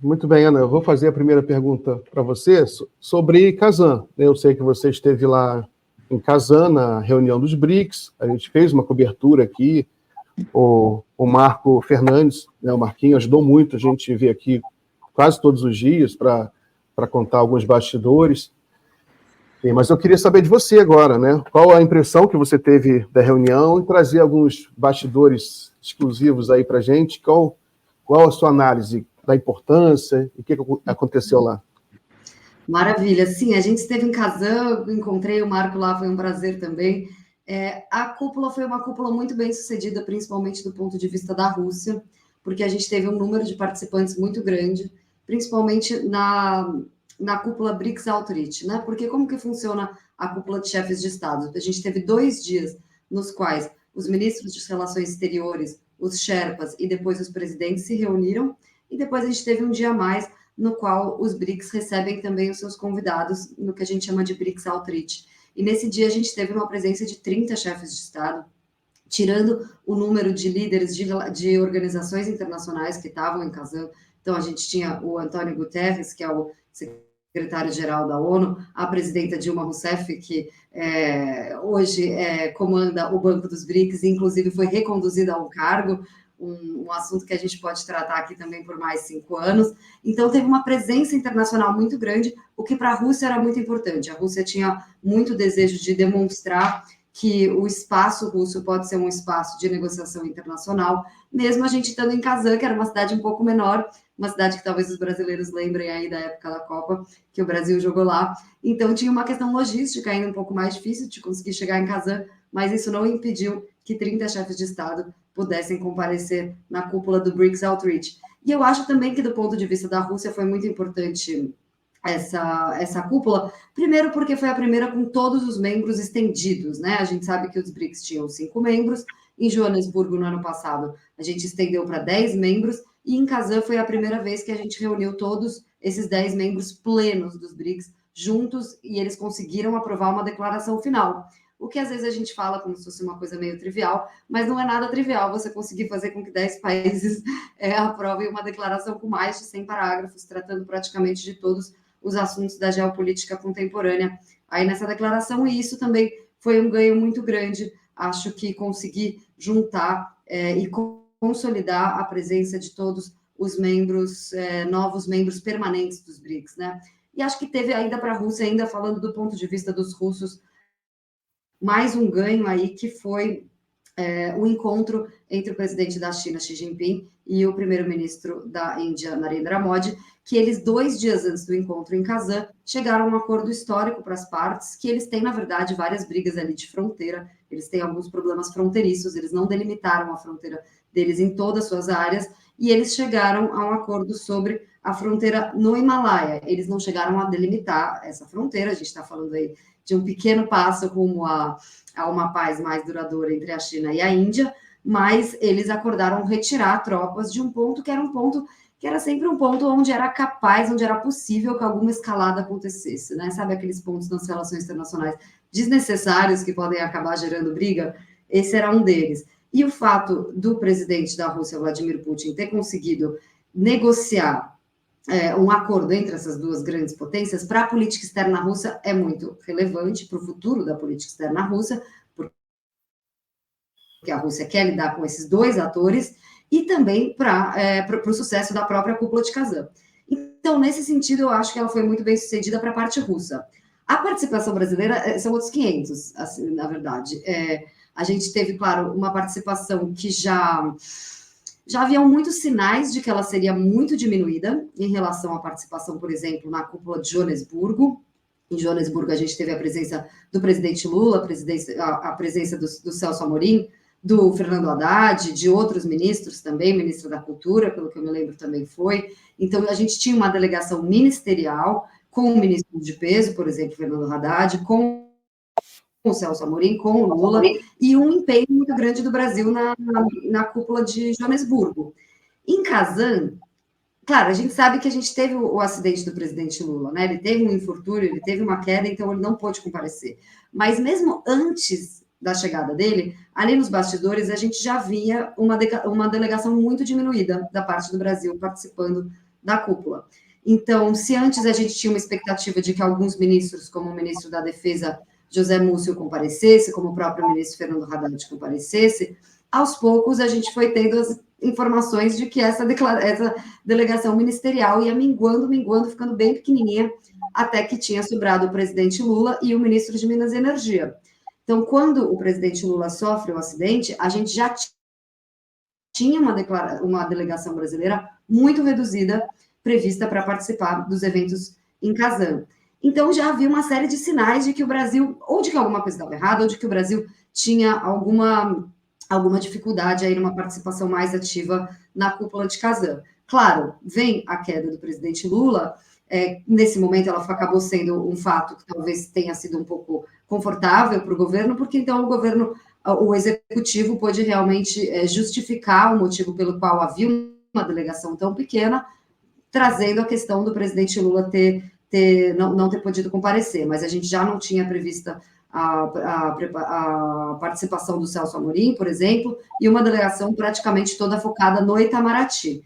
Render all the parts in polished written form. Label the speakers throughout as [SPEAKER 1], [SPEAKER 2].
[SPEAKER 1] Muito bem, Ana. Eu vou fazer a primeira pergunta para você sobre Kazan. Eu sei que você esteve lá em Kazan, na reunião dos BRICS. A gente fez uma cobertura aqui. O Marco Fernandes, né, o Marquinho, ajudou muito a gente ver aqui quase todos os dias para contar alguns bastidores. Mas eu queria saber de você agora, né? Qual a impressão que você teve da reunião e trazer alguns bastidores exclusivos aí para a gente? Qual a sua análise da importância e o que aconteceu lá?
[SPEAKER 2] Maravilha. Sim, a gente esteve em Kazan, encontrei o Marco lá, foi um prazer também. A cúpula foi uma cúpula muito bem sucedida, principalmente do ponto de vista da Rússia, porque a gente teve um número de participantes muito grande, principalmente na cúpula BRICS Outreach, né? Porque como que funciona a cúpula de chefes de Estado? A gente teve 2 dias nos quais os ministros de Relações Exteriores, os Sherpas e depois os presidentes se reuniram, e depois a gente teve um dia a mais no qual os BRICS recebem também os seus convidados, no que a gente chama de BRICS Outreach. E nesse dia a gente teve uma presença de 30 chefes de Estado, tirando o número de líderes de organizações internacionais que estavam em Kazan. Então, a gente tinha o Antônio Guterres, que é o secretário-geral da ONU, a presidenta Dilma Rousseff, que hoje comanda o Banco dos BRICS, e inclusive foi reconduzida ao cargo, um assunto que a gente pode tratar aqui também por mais 5 anos. Então, teve uma presença internacional muito grande, o que para a Rússia era muito importante. A Rússia tinha muito desejo de demonstrar que o espaço russo pode ser um espaço de negociação internacional, mesmo a gente estando em Kazan, que era uma cidade um pouco menor, uma cidade que talvez os brasileiros lembrem aí da época da Copa, que o Brasil jogou lá. Então, tinha uma questão logística ainda um pouco mais difícil de conseguir chegar em Kazan, mas isso não impediu que 30 chefes de Estado pudessem comparecer na cúpula do BRICS Outreach. E eu acho também que, do ponto de vista da Rússia, foi muito importante essa cúpula, primeiro porque foi a primeira com todos os membros estendidos, né? A gente sabe que os BRICS tinham 5 membros, em Joanesburgo, no ano passado, a gente estendeu para 10 membros, e em Kazan foi a primeira vez que a gente reuniu todos esses 10 membros plenos dos BRICS juntos, e eles conseguiram aprovar uma declaração final. O que às vezes a gente fala como se fosse uma coisa meio trivial, mas não é nada trivial você conseguir fazer com que 10 países aprovem uma declaração com mais de 100 parágrafos, tratando praticamente de todos os assuntos da geopolítica contemporânea aí nessa declaração, e isso também foi um ganho muito grande. Acho que conseguir juntar e consolidar a presença de todos os membros, novos membros permanentes dos BRICS, né? E acho que teve ainda para a Rússia, ainda falando do ponto de vista dos russos, mais um ganho aí, que foi o encontro entre o presidente da China, Xi Jinping, e o primeiro-ministro da Índia, Narendra Modi, que eles, 2 dias antes do encontro em Kazan, chegaram a um acordo histórico para as partes, que eles têm, na verdade, várias brigas ali de fronteira, eles têm alguns problemas fronteiriços, eles não delimitaram a fronteira deles em todas as suas áreas, e eles chegaram a um acordo sobre a fronteira no Himalaia. Eles não chegaram a delimitar essa fronteira, a gente está falando aí de um pequeno passo rumo a uma paz mais duradoura entre a China e a Índia, mas eles acordaram retirar tropas de um ponto que era sempre um ponto onde era capaz, onde era possível que alguma escalada acontecesse, né? Sabe aqueles pontos nas relações internacionais desnecessários que podem acabar gerando briga? Esse era um deles. E o fato do presidente da Rússia, Vladimir Putin, ter conseguido negociar um acordo entre essas duas grandes potências para a política externa russa é muito relevante para o futuro da política externa russa, porque a Rússia quer lidar com esses 2 atores, e também para o sucesso da própria cúpula de Kazan. Então, nesse sentido, eu acho que ela foi muito bem sucedida para a parte russa. A participação brasileira são outros 500, assim, na verdade. A gente teve, claro, uma participação que já haviam muitos sinais de que ela seria muito diminuída em relação à participação, por exemplo, na cúpula de Joanesburgo. Em Joanesburgo, a gente teve a presença do presidente Lula, a presença do Celso Amorim, do Fernando Haddad, de outros ministros também, ministro da Cultura, pelo que eu me lembro, também foi. Então, a gente tinha uma delegação ministerial com o ministro de peso, por exemplo, Fernando Haddad, com o Celso Amorim, com o Lula, e um empenho muito grande do Brasil na cúpula de Joanesburgo. Em Kazan, claro, a gente sabe que a gente teve o acidente do presidente Lula, né? Ele teve um infortúnio, ele teve uma queda, então ele não pôde comparecer. Mas mesmo antes da chegada dele, ali nos bastidores, a gente já via uma delegação muito diminuída da parte do Brasil participando da cúpula. Então, se antes a gente tinha uma expectativa de que alguns ministros, como o ministro da Defesa, José Múcio, comparecesse, como o próprio ministro Fernando Haddad comparecesse, aos poucos a gente foi tendo as informações de que essa delegação ministerial ia minguando, ficando bem pequenininha, até que tinha sobrado o presidente Lula e o ministro de Minas e Energia. Então, quando o presidente Lula sofre o acidente, a gente já tinha uma delegação brasileira muito reduzida, prevista para participar dos eventos em Kazan. Então, já havia uma série de sinais de que o Brasil, ou de que alguma coisa estava errada, ou de que o Brasil tinha alguma dificuldade aí numa participação mais ativa na cúpula de Kazan. Claro, vem a queda do presidente Lula, nesse momento ela acabou sendo um fato que talvez tenha sido um pouco confortável para o governo, porque então o executivo pôde realmente justificar o motivo pelo qual havia uma delegação tão pequena, trazendo a questão do presidente Lula não ter podido comparecer, mas a gente já não tinha prevista a participação do Celso Amorim, por exemplo, e uma delegação praticamente toda focada no Itamaraty.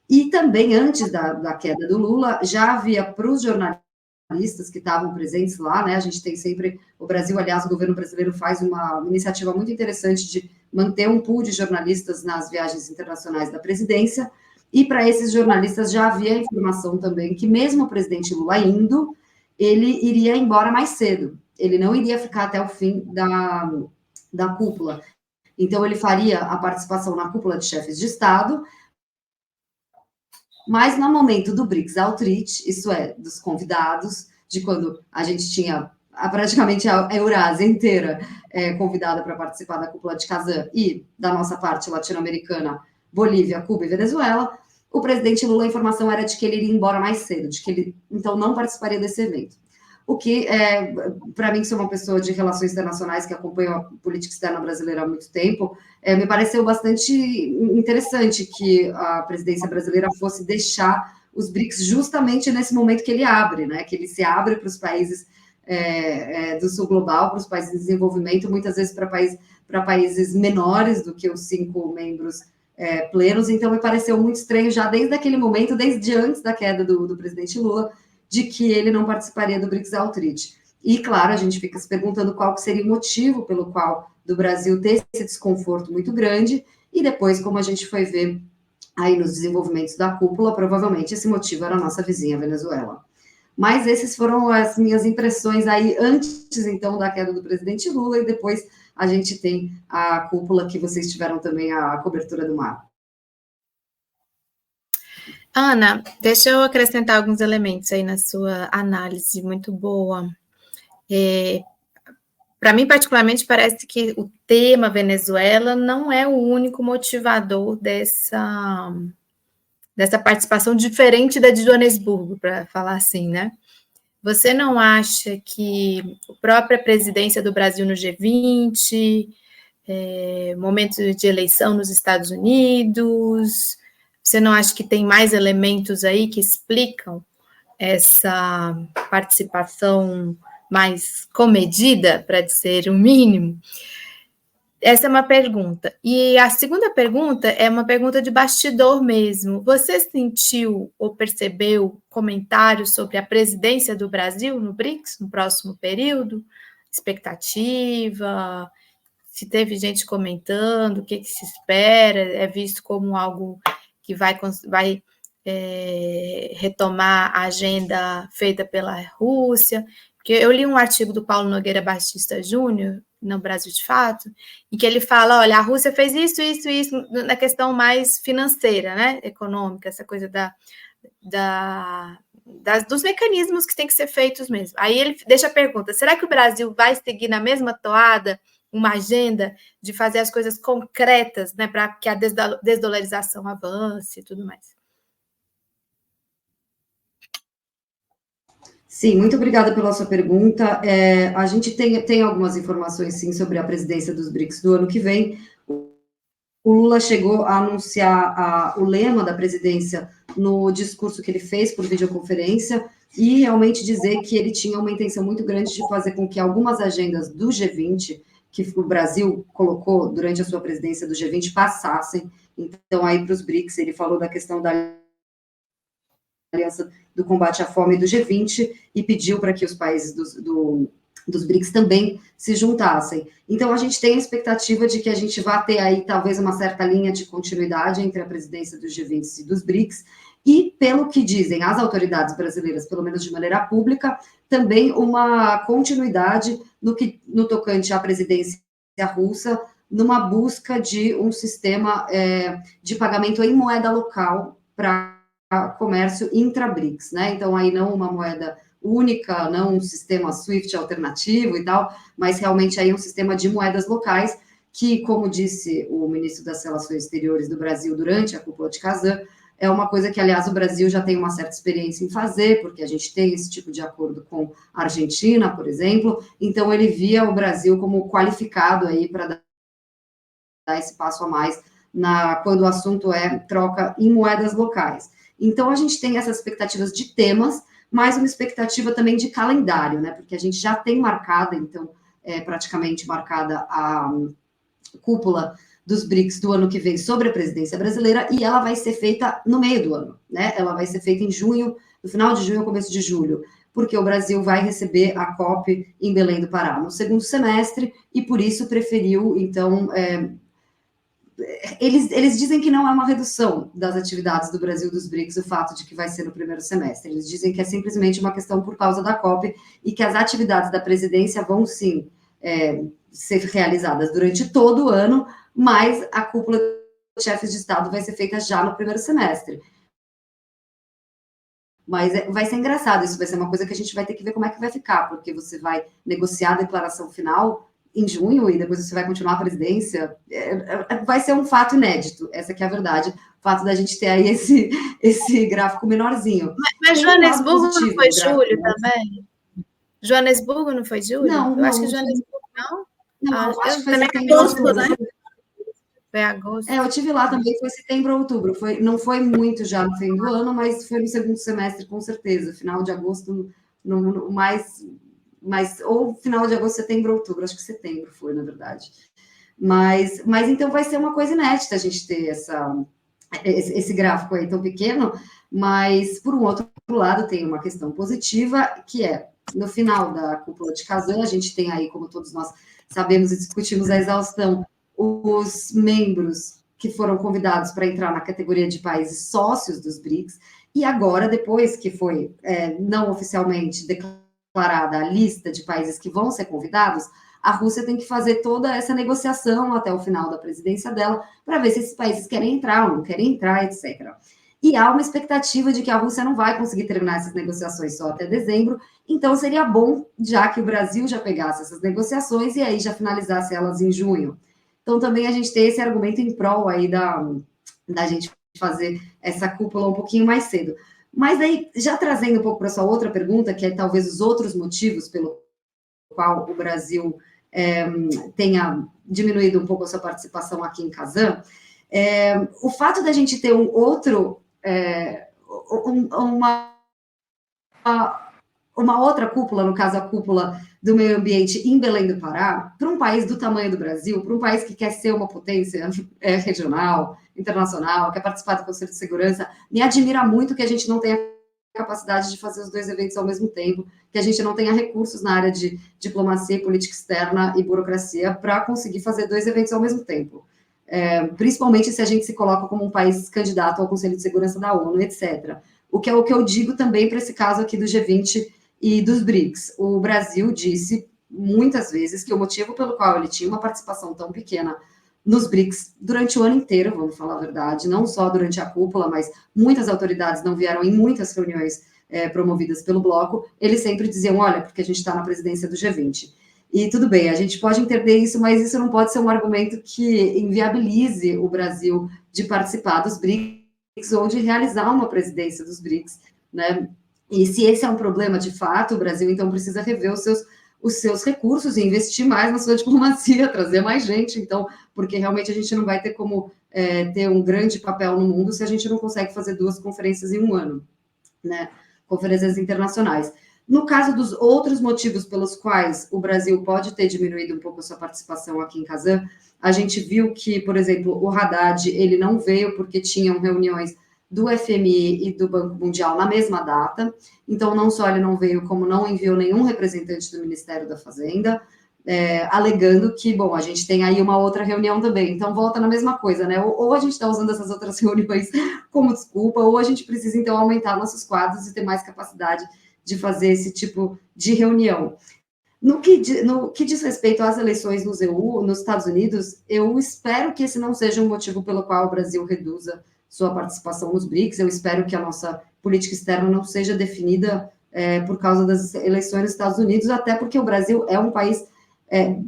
[SPEAKER 2] E também, antes da queda do Lula, já havia para os jornalistas que estavam presentes lá, né? A gente tem sempre, o Brasil, aliás, o governo brasileiro faz uma iniciativa muito interessante de manter um pool de jornalistas nas viagens internacionais da presidência, e para esses jornalistas já havia informação também que mesmo o presidente Lula indo, ele iria embora mais cedo, ele não iria ficar até o fim da cúpula. Então, ele faria a participação na cúpula de chefes de Estado, mas no momento do BRICS Outreach, isso é, dos convidados, de quando a gente tinha praticamente a Eurásia inteira convidada para participar da cúpula de Kazan, e da nossa parte latino-americana, Bolívia, Cuba e Venezuela, o presidente Lula, a informação era de que ele iria embora mais cedo, de que ele, então, não participaria desse evento. O que, para mim, que sou uma pessoa de relações internacionais que acompanha a política externa brasileira há muito tempo, me pareceu bastante interessante que a presidência brasileira fosse deixar os BRICS justamente nesse momento que ele abre, né? Que ele se abre para os países do sul global, para os países em desenvolvimento, muitas vezes para países menores do que os 5 membros plenos. Então, me pareceu muito estranho já desde aquele momento, desde antes da queda do presidente Lula, de que ele não participaria do BRICS Outreach. E, claro, a gente fica se perguntando qual seria o motivo pelo qual do Brasil ter esse desconforto muito grande, e depois, como a gente foi ver aí nos desenvolvimentos da cúpula, provavelmente esse motivo era a nossa vizinha Venezuela. Mas esses foram as minhas impressões aí antes, então, da queda do presidente Lula, e depois a gente tem a cúpula que vocês tiveram também a cobertura do mar.
[SPEAKER 3] Ana, deixa eu acrescentar alguns elementos aí na sua análise, muito boa. Para mim, particularmente, parece que o tema Venezuela não é o único motivador dessa participação, diferente da de Joanesburgo, para falar assim, né? Você não acha que a própria presidência do Brasil no G20, momento de eleição nos Estados Unidos, você não acha que tem mais elementos aí que explicam essa participação mais comedida, para dizer o mínimo? Essa é uma pergunta. E a segunda pergunta é uma pergunta de bastidor mesmo. Você sentiu ou percebeu comentários sobre a presidência do Brasil no BRICS no próximo período? Expectativa? Se teve gente comentando, o que se espera? É visto como algo que vai retomar a agenda feita pela Rússia? Porque eu li um artigo do Paulo Nogueira Batista Júnior, no Brasil de Fato, em que ele fala, olha, a Rússia fez isso, na questão mais financeira, né, econômica, essa coisa dos mecanismos que têm que ser feitos mesmo. Aí ele deixa a pergunta, será que o Brasil vai seguir na mesma toada uma agenda de fazer as coisas concretas, né, para que a desdolarização avance e tudo mais?
[SPEAKER 2] Sim, muito obrigada pela sua pergunta. A gente tem algumas informações, sim, sobre a presidência dos BRICS do ano que vem. O Lula chegou a anunciar o lema da presidência no discurso que ele fez por videoconferência e realmente dizer que ele tinha uma intenção muito grande de fazer com que algumas agendas do G20, que o Brasil colocou durante a sua presidência do G20, passassem. Então, aí para os BRICS, ele falou da questão da Aliança do Combate à Fome do G20 e pediu para que os países dos BRICS também se juntassem. Então, a gente tem a expectativa de que a gente vá ter aí, talvez, uma certa linha de continuidade entre a presidência dos G20 e dos BRICS, e, pelo que dizem as autoridades brasileiras, pelo menos de maneira pública, também uma continuidade no tocante à presidência russa, numa busca de um sistema de pagamento em moeda local para comércio intra-BRICS, né? Então, aí não uma moeda única, não um sistema SWIFT alternativo e tal, mas realmente aí um sistema de moedas locais que, como disse o ministro das Relações Exteriores do Brasil durante a cúpula de Kazan, é uma coisa que, aliás, o Brasil já tem uma certa experiência em fazer, porque a gente tem esse tipo de acordo com a Argentina, por exemplo, então ele via o Brasil como qualificado aí para dar esse passo a mais quando o assunto é troca em moedas locais. Então, a gente tem essas expectativas de temas, mas uma expectativa também de calendário, né? Porque a gente já tem marcada, então, praticamente marcada a cúpula dos BRICS do ano que vem sobre a presidência brasileira, e ela vai ser feita no meio do ano, né? Ela vai ser feita em junho, no final de junho, começo de julho, porque o Brasil vai receber a COP em Belém do Pará no segundo semestre, e por isso preferiu, então, eles dizem que não é uma redução das atividades do Brasil dos BRICS, o fato de que vai ser no primeiro semestre. Eles dizem que é simplesmente uma questão por causa da COP e que as atividades da presidência vão, sim, ser realizadas durante todo o ano, mas a cúpula de chefes de Estado vai ser feita já no primeiro semestre. Mas vai ser engraçado, isso vai ser uma coisa que a gente vai ter que ver como é que vai ficar, porque você vai negociar a declaração final em junho, e depois você vai continuar a presidência, vai ser um fato inédito, essa que é a verdade, o fato da gente ter aí esse gráfico menorzinho.
[SPEAKER 3] Mas Joanesburgo não foi julho também? Joanesburgo não foi julho?
[SPEAKER 2] Não,
[SPEAKER 3] eu acho que Joanesburgo não.
[SPEAKER 2] Não, acho que foi
[SPEAKER 3] também
[SPEAKER 2] setembro,
[SPEAKER 3] agosto,
[SPEAKER 2] outubro,
[SPEAKER 3] né? Foi agosto.
[SPEAKER 2] Eu tive lá também, foi setembro ou outubro, não foi muito já no fim do ano, mas foi no segundo semestre, com certeza, final de agosto, no mais, ou final de agosto, setembro, outubro, acho que setembro foi, na verdade. Mas então vai ser uma coisa inédita a gente ter esse gráfico aí tão pequeno, mas, por um outro lado, tem uma questão positiva, que é, no final da cúpula de Kazan, a gente tem aí, como todos nós sabemos e discutimos a exaustão, os membros que foram convidados para entrar na categoria de países sócios dos BRICS, e agora, depois que foi não oficialmente declarada a lista de países que vão ser convidados, a Rússia tem que fazer toda essa negociação até o final da presidência dela, para ver se esses países querem entrar ou não querem entrar, etc. E há uma expectativa de que a Rússia não vai conseguir terminar essas negociações só até dezembro, então seria bom, já que o Brasil já pegasse essas negociações e aí já finalizasse elas em junho. Então, também a gente tem esse argumento em prol aí da gente fazer essa cúpula um pouquinho mais cedo. Mas aí, já trazendo um pouco para a sua outra pergunta, que é talvez os outros motivos pelo qual o Brasil tenha diminuído um pouco a sua participação aqui em Kazan, o fato da gente ter uma outra cúpula, no caso a cúpula do meio ambiente em Belém do Pará, para um país do tamanho do Brasil, para um país que quer ser uma potência regional, internacional, quer participar do Conselho de Segurança, me admira muito que a gente não tenha capacidade de fazer os dois eventos ao mesmo tempo, que a gente não tenha recursos na área de diplomacia, política externa e burocracia para conseguir fazer dois eventos ao mesmo tempo. Principalmente se a gente se coloca como um país candidato ao Conselho de Segurança da ONU, etc. O que eu digo também para esse caso aqui do G20 e dos BRICS. O Brasil disse muitas vezes que o motivo pelo qual ele tinha uma participação tão pequena nos BRICS durante o ano inteiro, vamos falar a verdade, não só durante a cúpula, mas muitas autoridades não vieram em muitas reuniões promovidas pelo bloco, eles sempre diziam, olha, porque a gente está na presidência do G20. E tudo bem, a gente pode entender isso, mas isso não pode ser um argumento que inviabilize o Brasil de participar dos BRICS ou de realizar uma presidência dos BRICS, né? E se esse é um problema de fato, o Brasil então precisa rever os seus recursos e investir mais na sua diplomacia, trazer mais gente, então, porque realmente a gente não vai ter como ter um grande papel no mundo se a gente não consegue fazer 2 conferências em um ano, né? Conferências internacionais. No caso dos outros motivos pelos quais o Brasil pode ter diminuído um pouco a sua participação aqui em Kazan, a gente viu que, por exemplo, o Haddad, ele não veio porque tinham reuniões do FMI e do Banco Mundial na mesma data. Então, não só ele não veio, como não enviou nenhum representante do Ministério da Fazenda, alegando que, bom, a gente tem aí uma outra reunião também. Então, volta na mesma coisa, né? Ou a gente está usando essas outras reuniões como desculpa, ou a gente precisa, então, aumentar nossos quadros e ter mais capacidade de fazer esse tipo de reunião. No que diz respeito às eleições no EU, nos Estados Unidos, eu espero que esse não seja um motivo pelo qual o Brasil reduza sua participação nos BRICS. Eu espero que a nossa política externa não seja definida por causa das eleições nos Estados Unidos, até porque o Brasil é um país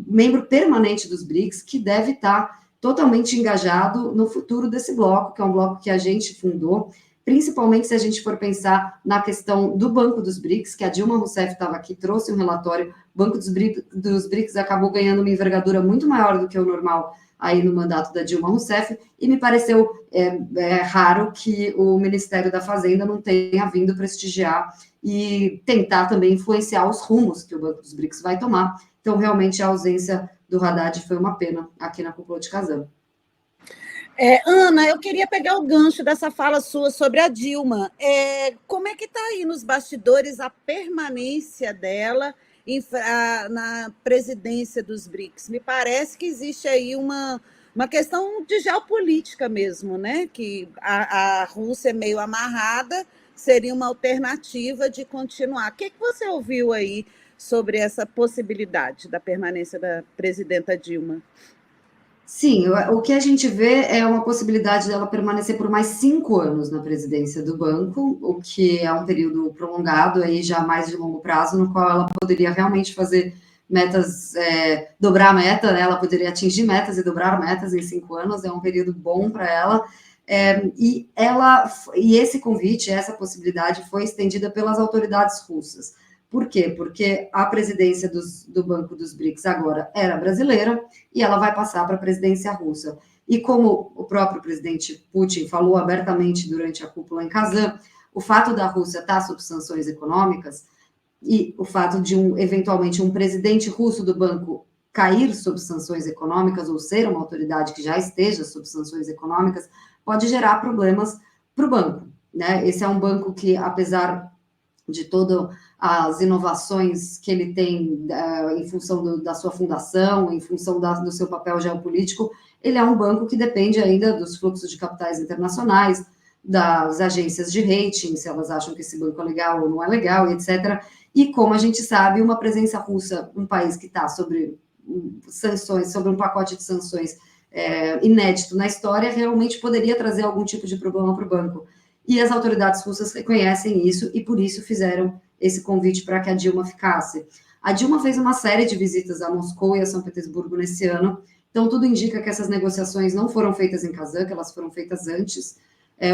[SPEAKER 2] membro permanente dos BRICS, que deve estar totalmente engajado no futuro desse bloco, que é um bloco que a gente fundou, principalmente se a gente for pensar na questão do Banco dos BRICS, que a Dilma Rousseff estava aqui, trouxe um relatório. O Banco dos BRICS acabou ganhando uma envergadura muito maior do que o normal aí no mandato da Dilma Rousseff, e me pareceu raro que o Ministério da Fazenda não tenha vindo prestigiar e tentar também influenciar os rumos que o Banco dos BRICS vai tomar. Então, realmente, a ausência do Haddad foi uma pena aqui na cúpula de Kazan.
[SPEAKER 4] Ana, eu queria pegar o gancho dessa fala sua sobre a Dilma. Como é que está aí nos bastidores a permanência dela na presidência dos BRICS? Me parece que existe aí uma questão de geopolítica mesmo, né? Que a Rússia é meio amarrada, seria uma alternativa de continuar. O que você ouviu aí sobre essa possibilidade da permanência da presidenta Dilma?
[SPEAKER 2] Sim, o que a gente vê é uma possibilidade dela permanecer por mais 5 anos na presidência do banco, o que é um período prolongado, aí já mais de longo prazo, no qual ela poderia realmente fazer metas, dobrar a meta, né? Ela poderia atingir metas e dobrar metas em 5 anos, é um período bom para ela. E esse convite, essa possibilidade foi estendida pelas autoridades russas. Por quê? Porque a presidência do Banco dos BRICS agora era brasileira e ela vai passar para a presidência russa. E como o próprio presidente Putin falou abertamente durante a cúpula em Kazan, o fato da Rússia estar sob sanções econômicas e o fato de, eventualmente, um presidente russo do banco cair sob sanções econômicas ou ser uma autoridade que já esteja sob sanções econômicas pode gerar problemas para o banco, né? Esse é um banco que, apesar de todas as inovações que ele tem em função da sua fundação, em função do seu papel geopolítico, ele é um banco que depende ainda dos fluxos de capitais internacionais, das agências de rating, se elas acham que esse banco é legal ou não é legal, etc. E, como a gente sabe, uma presença russa, um país que está sobre sanções, sobre um pacote de sanções inédito na história, realmente poderia trazer algum tipo de problema para o banco. E as autoridades russas reconhecem isso e, por isso, fizeram esse convite para que a Dilma ficasse. A Dilma fez uma série de visitas a Moscou e a São Petersburgo nesse ano, então tudo indica que essas negociações não foram feitas em Kazan, que elas foram feitas antes,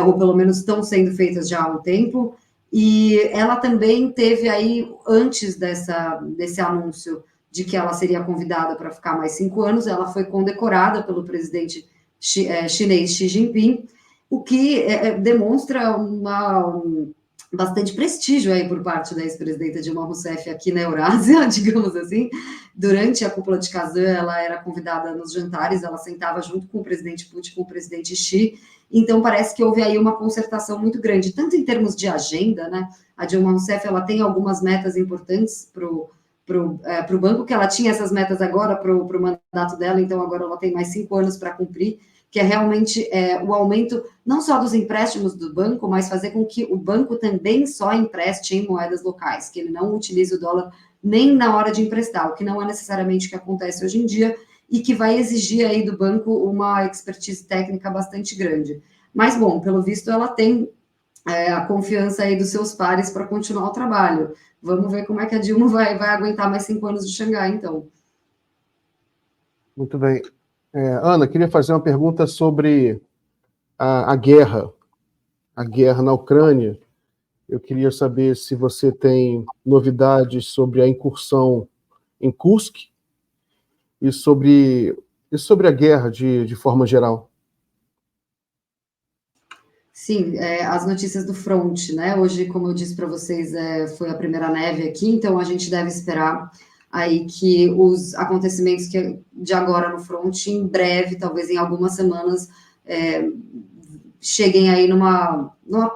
[SPEAKER 2] ou pelo menos estão sendo feitas já há um tempo, e ela também teve aí, antes desse anúncio de que ela seria convidada para ficar mais 5 anos, ela foi condecorada pelo presidente chinês Xi Jinping, o que demonstra bastante prestígio aí por parte da ex-presidenta Dilma Rousseff aqui na Eurásia, digamos assim. Durante a cúpula de Kazan, ela era convidada nos jantares, ela sentava junto com o presidente Putin, com o presidente Xi, então parece que houve aí uma concertação muito grande, tanto em termos de agenda, né? A Dilma Rousseff, ela tem algumas metas importantes para o banco, que ela tinha essas metas agora para o mandato dela, então agora ela tem mais 5 anos para cumprir, que é realmente o aumento não só dos empréstimos do banco, mas fazer com que o banco também só empreste em moedas locais, que ele não utilize o dólar nem na hora de emprestar, o que não é necessariamente o que acontece hoje em dia, e que vai exigir aí do banco uma expertise técnica bastante grande. Mas, bom, pelo visto, ela tem a confiança aí dos seus pares para continuar o trabalho. Vamos ver como é que a Dilma vai aguentar mais 5 anos de Xangai, então.
[SPEAKER 1] Muito bem. Ana, queria fazer uma pergunta sobre a guerra na Ucrânia. Eu queria saber se você tem novidades sobre a incursão em Kursk e sobre a guerra de forma geral.
[SPEAKER 2] Sim, as notícias do front, né? Hoje, como eu disse para vocês, foi a primeira neve aqui, então a gente deve esperar aí que os acontecimentos de agora no front, em breve, talvez em algumas semanas, cheguem aí numa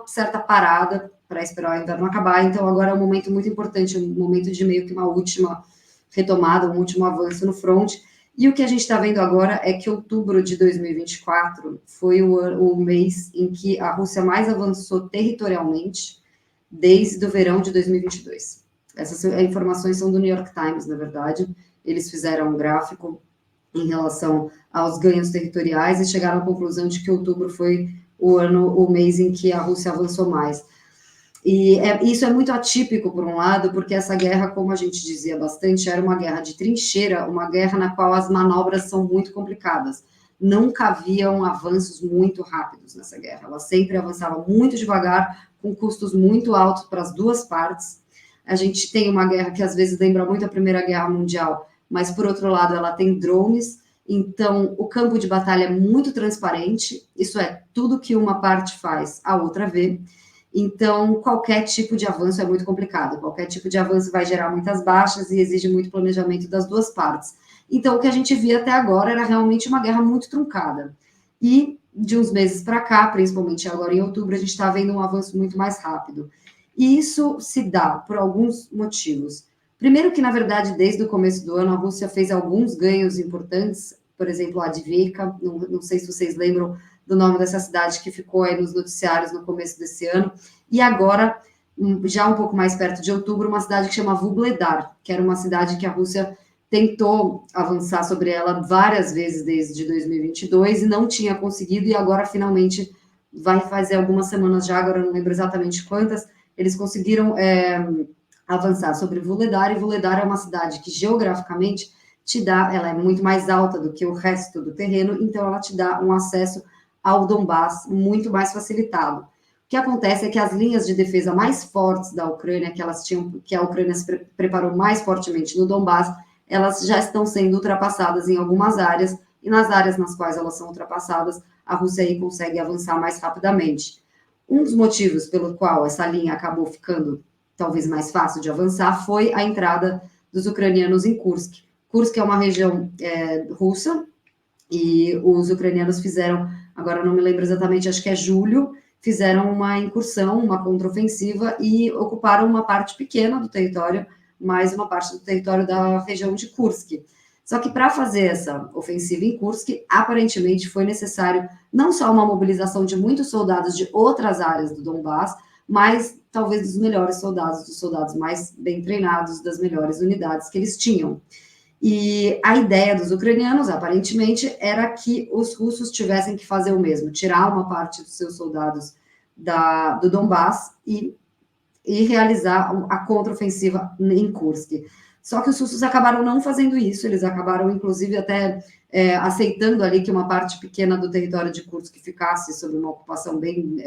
[SPEAKER 2] certa parada para esperar o inverno acabar. Então, agora é um momento muito importante, um momento de meio que uma última retomada, um último avanço no front. E o que a gente está vendo agora é que outubro de 2024 foi o mês em que a Rússia mais avançou territorialmente desde o verão de 2022. Essas informações são do New York Times, na verdade. Eles fizeram um gráfico em relação aos ganhos territoriais e chegaram à conclusão de que outubro foi o mês em que a Rússia avançou mais. E isso é muito atípico, por um lado, porque essa guerra, como a gente dizia bastante, era uma guerra de trincheira, uma guerra na qual as manobras são muito complicadas. Nunca haviam avanços muito rápidos nessa guerra. Ela sempre avançava muito devagar, com custos muito altos para as duas partes. A gente tem uma guerra que às vezes lembra muito a Primeira Guerra Mundial, mas, por outro lado, ela tem drones. Então, o campo de batalha é muito transparente. Isso é, tudo que uma parte faz, a outra vê. Então, qualquer tipo de avanço é muito complicado. Qualquer tipo de avanço vai gerar muitas baixas e exige muito planejamento das duas partes. Então, o que a gente via até agora era realmente uma guerra muito truncada. E, de uns meses para cá, principalmente agora em outubro, a gente está vendo um avanço muito mais rápido. E isso se dá por alguns motivos. Primeiro que, na verdade, desde o começo do ano, a Rússia fez alguns ganhos importantes. Por exemplo, a Avdiivka, não sei se vocês lembram do nome dessa cidade que ficou aí nos noticiários no começo desse ano, e agora, já um pouco mais perto de outubro, uma cidade que chama Vuhledar, que era uma cidade que a Rússia tentou avançar sobre ela várias vezes desde 2022 e não tinha conseguido, e agora finalmente vai fazer algumas semanas já, agora eu não lembro exatamente quantas, eles conseguiram avançar sobre Vuhledar, e Vuhledar é uma cidade que geograficamente ela é muito mais alta do que o resto do terreno, então ela te dá um acesso ao Donbass muito mais facilitado. O que acontece é que as linhas de defesa mais fortes da Ucrânia, que a Ucrânia se preparou mais fortemente no Donbass, elas já estão sendo ultrapassadas em algumas áreas, e nas áreas nas quais elas são ultrapassadas, a Rússia aí consegue avançar mais rapidamente. Um dos motivos pelo qual essa linha acabou ficando talvez mais fácil de avançar foi a entrada dos ucranianos em Kursk. Kursk é uma região russa, e os ucranianos fizeram, agora não me lembro exatamente, acho que é julho, fizeram uma incursão, uma contraofensiva e ocuparam uma parte pequena do território, mais uma parte do território da região de Kursk. Só que para fazer essa ofensiva em Kursk, aparentemente foi necessário não só uma mobilização de muitos soldados de outras áreas do Donbass, mas talvez dos melhores soldados, dos soldados mais bem treinados, das melhores unidades que eles tinham. E a ideia dos ucranianos, aparentemente, era que os russos tivessem que fazer o mesmo, tirar uma parte dos seus soldados do Donbass e realizar a contraofensiva em Kursk. Só que os russos acabaram não fazendo isso, eles acabaram, inclusive, até aceitando ali que uma parte pequena do território de Kursk ficasse sob uma ocupação bem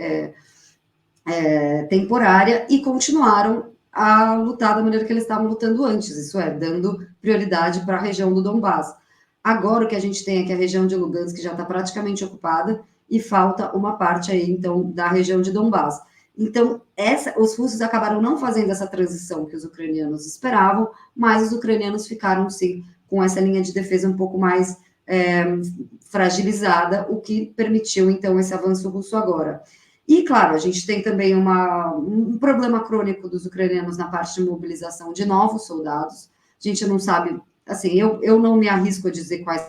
[SPEAKER 2] temporária, e continuaram a lutar da maneira que eles estavam lutando antes, isso é, dando prioridade para a região do Donbass. Agora o que a gente tem é que a região de Lugansk já está praticamente ocupada e falta uma parte aí, então, da região de Donbass. Então, os russos acabaram não fazendo essa transição que os ucranianos esperavam, mas os ucranianos ficaram, sim, com essa linha de defesa um pouco mais fragilizada, o que permitiu, então, esse avanço russo agora. E, claro, a gente tem também um problema crônico dos ucranianos na parte de mobilização de novos soldados. A gente não sabe, assim, eu não me arrisco a dizer quais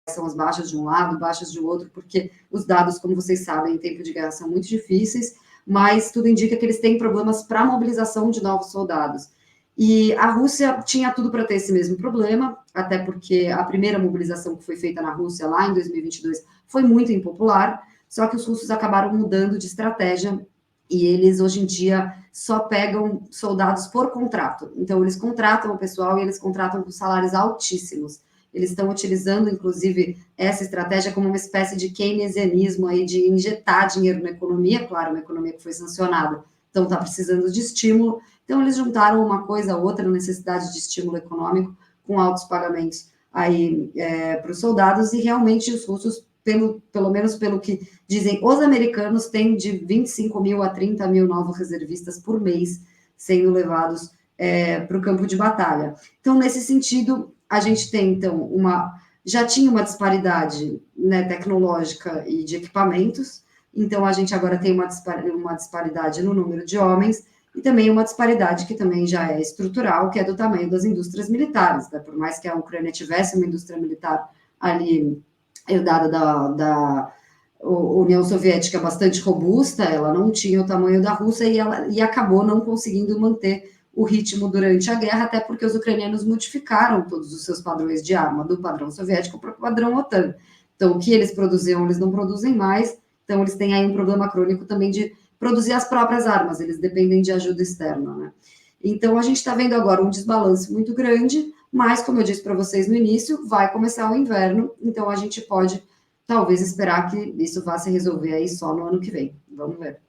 [SPEAKER 2] são as baixas de um lado, baixas de outro, porque os dados, como vocês sabem, em tempo de guerra são muito difíceis, mas tudo indica que eles têm problemas para a mobilização de novos soldados. E a Rússia tinha tudo para ter esse mesmo problema, até porque a primeira mobilização que foi feita na Rússia lá em 2022 foi muito impopular. Só que os russos acabaram mudando de estratégia e eles, hoje em dia, só pegam soldados por contrato. Então, eles contratam o pessoal e eles contratam com salários altíssimos. Eles estão utilizando, inclusive, essa estratégia como uma espécie de keynesianismo aí, de injetar dinheiro na economia, claro, uma economia que foi sancionada, então está precisando de estímulo. Então, eles juntaram uma coisa a outra, necessidade de estímulo econômico, com altos pagamentos aí para os soldados, e realmente os russos, pelo menos pelo que dizem os americanos, tem de 25 mil a 30 mil novos reservistas por mês sendo levados para o campo de batalha. Então, nesse sentido, a gente tem, então, já tinha uma disparidade, né, tecnológica e de equipamentos, então a gente agora tem uma disparidade no número de homens e também uma disparidade que também já é estrutural, que é do tamanho das indústrias militares, né? Por mais que a Ucrânia tivesse uma indústria militar ali herdada da União Soviética bastante robusta, ela não tinha o tamanho da Rússia e acabou não conseguindo manter o ritmo durante a guerra, até porque os ucranianos modificaram todos os seus padrões de arma, do padrão soviético para o padrão OTAN. Então, o que eles produziam, eles não produzem mais, então eles têm aí um problema crônico também de produzir as próprias armas, eles dependem de ajuda externa, né? Então, a gente está vendo agora um desbalanço muito grande, mas, como eu disse para vocês no início, vai começar o inverno, então a gente pode, talvez, esperar que isso vá se resolver aí só no ano que vem. Vamos ver.